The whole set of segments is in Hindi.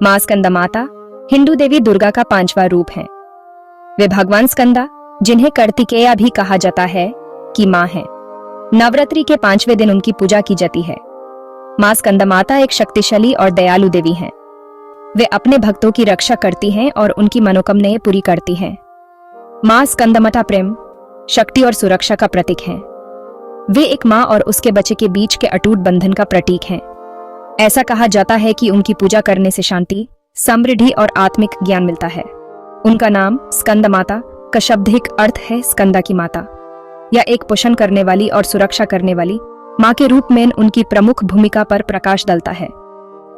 मां स्कंदा माता हिंदू देवी दुर्गा का 5वां रूप है। वे भगवान स्कंदा, जिन्हें कार्तिकेया भी कहा जाता है, की मां है। नवरात्रि के 5वें दिन उनकी पूजा की जाती है। मां स्कंदा माता एक शक्तिशाली और दयालु देवी हैं। वे अपने भक्तों की रक्षा करती हैं और उनकी मनोकामनाएं पूरी करती हैं। मां स्कंदा माता प्रेम, शक्ति और सुरक्षा का प्रतीक हैं। वे एक मां और उसके बच्चे के बीच के अटूट बंधन का प्रतीक हैं। ऐसा कहा जाता है कि उनकी पूजा करने से शांति, समृद्धि और आत्मिक ज्ञान मिलता है। उनका नाम स्कंदा माता का शाब्दिक अर्थ है स्कंदा की माता, या एक पोषण करने वाली और सुरक्षा करने वाली मां के रूप में उनकी प्रमुख भूमिका पर प्रकाश डालता है।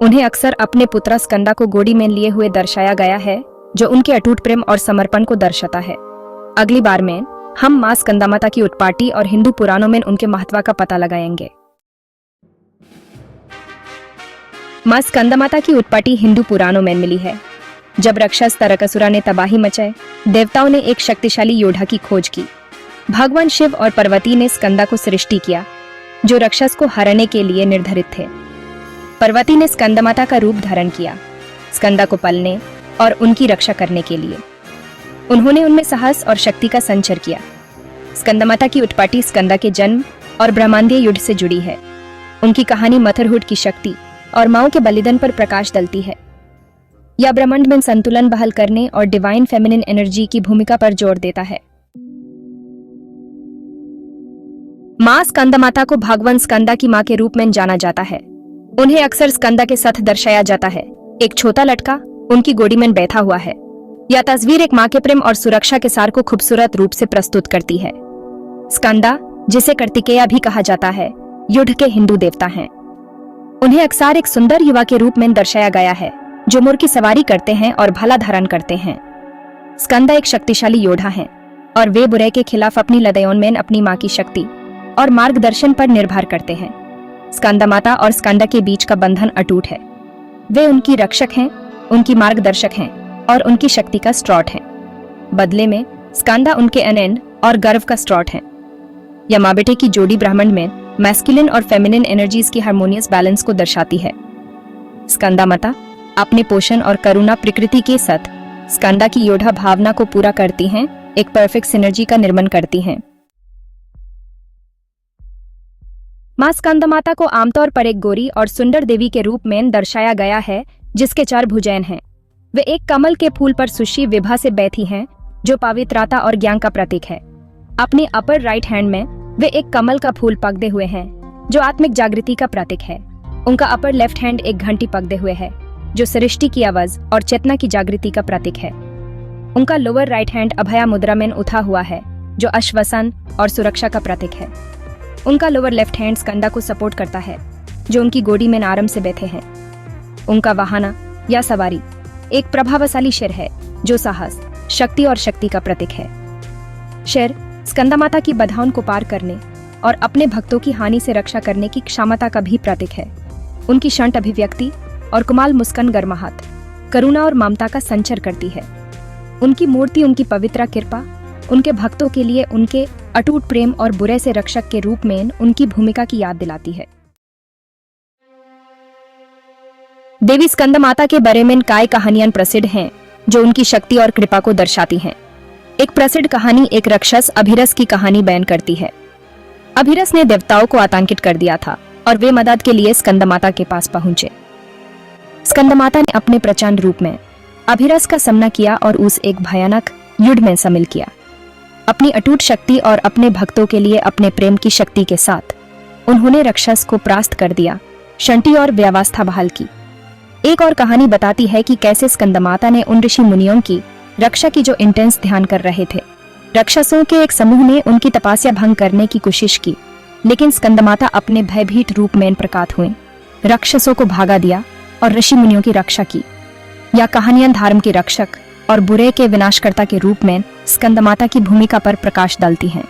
उन्हें अक्सर अपने पुत्र स्कंदा को गोदी में लिए हुए दर्शाया गया है, जो उनके अटूट प्रेम और समर्पण को दर्शाता है। अगली बार में हम मां स्कंदा माता की उत्पत्ति और हिंदू पुराणों में उनके महत्व का पता लगाएंगे। मां स्कंदा माता की उत्पत्ति हिंदू पुराणों में मिली है। जब राक्षस तारकासुर ने तबाही मचाई, देवताओं ने एक शक्तिशाली योद्धा की खोज की। भगवान शिव और पार्वती ने स्कंदा को सृष्टि किया, जो राक्षस को हराने के लिए निर्धारित थे। पार्वती ने स्कंदा माता का रूप धारण किया, स्कंदा को पालने और उनकी रक्षा करने के लिए। उन्होंने उनमें साहस और शक्ति का संचार किया। स्कंदा माता की उत्पत्ति स्कंदा के जन्म और ब्रह्मांडीय युद्ध से जुड़ी है। उनकी कहानी मदरहुड की शक्ति और माओ के बलिदान पर प्रकाश डालती है। यह ब्रह्मांड में संतुलन बहाल करने और डिवाइन फेमिनिन एनर्जी की भूमिका पर जोर देता है। मां स्कंदा माता को भगवान स्कंदा की मां के रूप में जाना जाता है। उन्हें अक्सर स्कंदा के साथ दर्शाया जाता है। एक छोटा लड़का उनकी गोदी में बैठा हुआ है। यह तस्वीर एक मां के प्रेम और सुरक्षा के सार को खूबसूरत रूप से प्रस्तुत करती है। स्कंदा, जिसे कार्तिकेया भी कहा जाता है, युद्ध के हिंदू देवता हैं। उन्हें अक्सर एक सुंदर युवा के रूप में दर्शाया गया है, जो मोर की सवारी करते हैं और भाला धारण करते हैं। स्कंदा एक शक्तिशाली योद्धा हैं और वे बुराई के खिलाफ अपनी लड़ाइयों में अपनी मां की शक्ति और मार्गदर्शन पर निर्भर करते हैं। स्कंदा माता और स्कंदा के बीच का बंधन अटूट है। वे उनकी रक्षक हैं, उनकी मार्गदर्शक हैं और उनकी शक्ति का स्रोत हैं। बदले में स्कंदा उनके आनंद और गर्व का स्रोत हैं। यह मां बेटे की जोड़ी ब्रह्मांड में मैस्कुलिन और फेमिनिन एनर्जीज की हार्मोनियस बैलेंस को दर्शाती है। स्कंदा माता अपने पोषण और करुणा प्रकृति के साथ स्कंदा की योद्धा भावना को पूरा करती हैं, एक परफेक्ट सिनर्जी का निर्माण करती हैं। मां स्कंदा माता को आमतौर पर एक गोरी और सुंदर देवी के रूप में दर्शाया गया है, जिसके 4 भुजाएं हैं। वे एक कमल के फूल पर सुशी विभा से बैठी हैं, जो पवित्रता और ज्ञान का प्रतीक है। अपने अपर राइट हैंड में वे एक कमल का फूल पकड़े हुए हैं, जो आत्मिक जागृति का प्रतीक है। उनका अपर लेफ्ट हैंड एक घंटी पकड़े हुए है, जो सृष्टि की आवाज और चेतना की जागृति का प्रतीक है। उनका लोअर राइट हैंड अभया मुद्रा में उठा हुआ है, जो आश्वासन और सुरक्षा का प्रतीक है। उनका लोअर लेफ्ट हैंड स्कंदा को सपोर्ट करता है, जो उनकी गोदी में आराम से बैठे हैं। उनका वाहन या सवारी एक प्रभावशाली शेर है, जो साहस, शक्ति और शक्ति का प्रतीक है। शेर स्कंदा माता की बाधाओं को पार करने और अपने भक्तों की हानि से रक्षा करने की क्षमता का भी प्रतीक है। उनकी शांत अभिव्यक्ति और कुमाल मुस्कान गर्माहट, करुणा और ममता का संचार करती है। उनकी मूर्ति उनकी पवित्र कृपा, उनके भक्तों के लिए उनके अटूट प्रेम और बुरे से रक्षक के रूप में उनकी भूमिका की याद दिलाती है। देवी स्कंदा माता के बारे में कई कहानियां प्रसिद्ध हैं, जो उनकी शक्ति और कृपा को दर्शाती हैं। एक प्रसिद्ध कहानी एक राक्षस अभिरस की कहानी बयान करती है। अभिरस ने देवताओं को आतंकित कर दिया था और वे मदद के लिए स्कंदा माता के पास पहुंचे। स्कंदा माता ने अपने प्रचंड रूप में अभिरस का सामना किया और उस एक भयानक युद्ध में शामिल किया। अपनी अटूट शक्ति और अपने भक्तों के लिए अपने प्रेम की शक्ति के साथ उन्होंने राक्षस को परास्त कर दिया, शांति और व्यवस्था बहाल की। एक और कहानी बताती है कि कैसे स्कंदा माता ने उन ऋषि मुनियों की रक्षा की जो इंटेंस ध्यान कर रहे थे। राक्षसों के एक समूह ने उनकी तपस्या भंग करने की कोशिश की, लेकिन स्कंदा माता अपने भयभीत रूप में प्रकट हुए, राक्षसों को भागा दिया और ऋषि मुनियों की रक्षा की। यह कहानियां धर्म के रक्षक और बुरे के विनाशकर्ता के रूप में स्कंदा माता की भूमिका पर प्रकाश डालती हैं।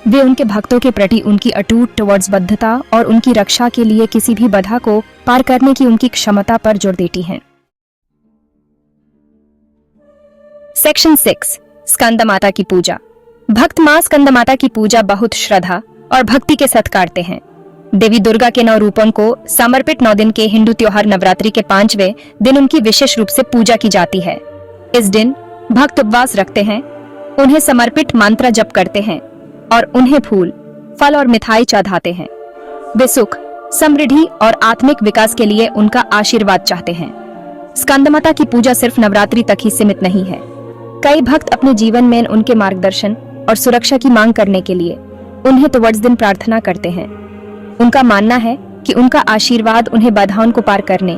वे उनके भक्तों के प्रति उनकी अटूट वचनबद्धता और उनकी रक्षा के लिए किसी भी बाधा को पार करने की उनकी क्षमता पर जोर देती हैं। सेक्शन 6 स्कंदा माता की पूजा। भक्त मां स्कंदा माता की पूजा बहुत श्रद्धा और भक्ति के साथ करते हैं। देवी दुर्गा के 9 रूपों को समर्पित 9 दिन के हिंदू त्योहार नवरात्रि के 5वें दिन उनकी विशेष रूप से पूजा की जाती है। इस दिन भक्त उपवास रखते हैं, उन्हें समर्पित मंत्र जप करते हैं और उन्हें फूल, फल और मिठाई चढ़ाते हैं। वे सुख, समृद्धि और आत्मिक विकास के लिए उनका आशीर्वाद चाहते हैं। स्कंदमाता की पूजा सिर्फ नवरात्रि तक ही सीमित नहीं है। कई भक्त अपने जीवन में उनके मार्गदर्शन और सुरक्षा की मांग करने के लिए उन्हें तोवर्ड्स दिन प्रार्थना करते हैं। उनका मानना है कि उनका आशीर्वाद उन्हें बाधाओं को पार करने,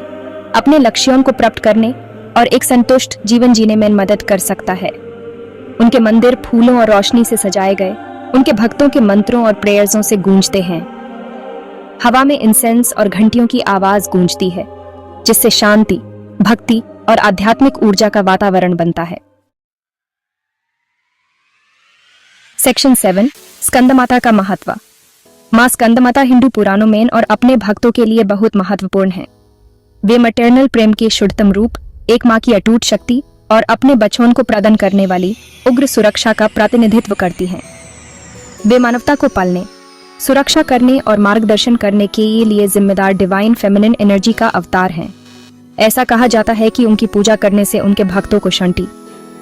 अपने लक्ष्यों को प्राप्त करने और एक संतुष्ट जीवन जीने में मदद कर सकता है। उनके मंदिर फूलों और रोशनी से सजाए गए उनके भक्तों के मंत्रों और प्रेयर्सों से गूंजते हैं। हवा में इंसेंस और घंटियों की आवाज गूंजती है, जिससे शांति, भक्ति और आध्यात्मिक ऊर्जा का वातावरण बनता है। सेक्शन 7, स्कंदमाता का महत्व। मां स्कंदमाता हिंदू पुराणों में और अपने भक्तों के लिए बहुत महत्वपूर्ण है। वे मैटरनल प्रेम के शुद्धतम रूप, एक मां की अटूट शक्ति और अपने बच्चों को प्रदान करने वाली उग्र सुरक्षा का प्रतिनिधित्व करती हैं। वे मानवता को पालने, सुरक्षा करने और मार्गदर्शन करने के लिए जिम्मेदार डिवाइन फेमिनिन एनर्जी का अवतार हैं। ऐसा कहा जाता है कि उनकी पूजा करने से उनके भक्तों को शांति,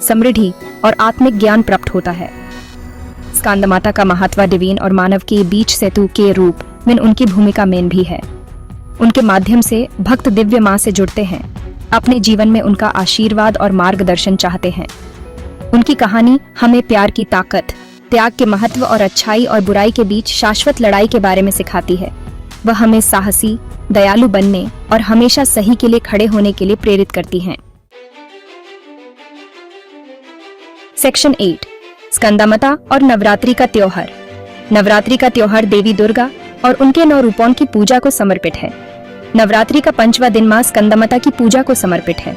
समृद्धि और आत्मिक ज्ञान प्राप्त होता है। स्कंदमाता का महत्व डिवीन और मानव के बीच सेतु के रूप में उनकी भूमिका मेन भी है। उनके माध्यम से भक्त दिव्य मां से जुड़ते हैं, अपने जीवन में उनका आशीर्वाद और मार्गदर्शन चाहते हैं। उनकी कहानी हमें प्यार की ताकत, त्याग के महत्व और अच्छाई और बुराई के बीच शाश्वत लड़ाई के बारे में सिखाती है। वह हमें साहसी, दयालु बनने और हमेशा सही के लिए खड़े होने के लिए प्रेरित करती हैं। सेक्शन 8, स्कंदमाता और नवरात्रि का त्योहार। नवरात्रि का त्योहार देवी दुर्गा और उनके 9 रूपों की पूजा को समर्पित है। नवरात्रि का 5वां दिन मां स्कंदमाता की पूजा को समर्पित है।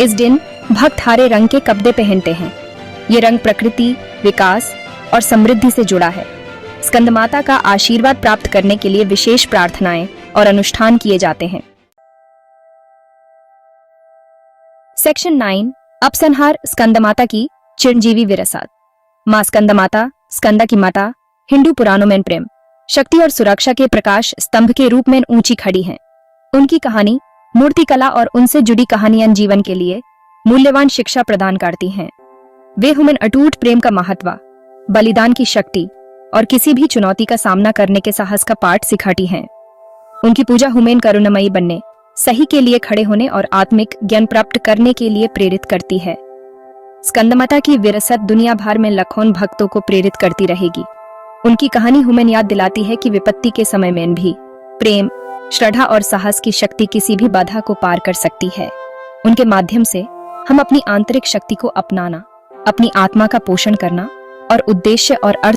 इस दिन भक्त हरे रंग के कपड़े पहनते हैं। ये रंग प्रकृति, विकास और समृद्धि से जुड़ा है। स्कंदमाता का आशीर्वाद प्राप्त करने के लिए विशेष प्रार्थनाएं और अनुष्ठान किए जाते हैं। सेक्शन 9, उपसंहार स्कंदमाता की चिरंजीवी विरासत। मां स्कंदमाता, स्कंदा की माता, हिंदू पुराणों में प्रेम, शक्ति और सुरक्षा के प्रकाश स्तंभ के रूप में ऊंची खड़ी हैं। उनकी कहानी, मूर्तिकला और उनसे जुड़ी कहानियां जीवन के लिए मूल्यवान शिक्षा प्रदान करती हैं। वे हमें अटूट प्रेम का महत्व, बलिदान की शक्ति और किसी भी चुनौती का सामना करने के साहस का पाठ सिखाती हैं। उनकी पूजा हमें करुणामयी बनने, सही के लिए खड़े होने और आत्मिक ज्ञान प्राप्त करने के लिए प्रेरित करती है। स्कंदमाता की विरासत दुनिया भर में लाखों भक्तों को प्रेरित करती रहेगी। उनकी कहानी हमें याद दिलाती है कि विपत्ति के समय में भी प्रेम, श्रद्धा और साहस की शक्ति किसी भी बाधा को पार कर सकती है। उनके माध्यम से हम अपनी आंतरिक शक्ति को अपनाना, अपनी आत्मा का पोषण करना और उद्देश्य और अर्थ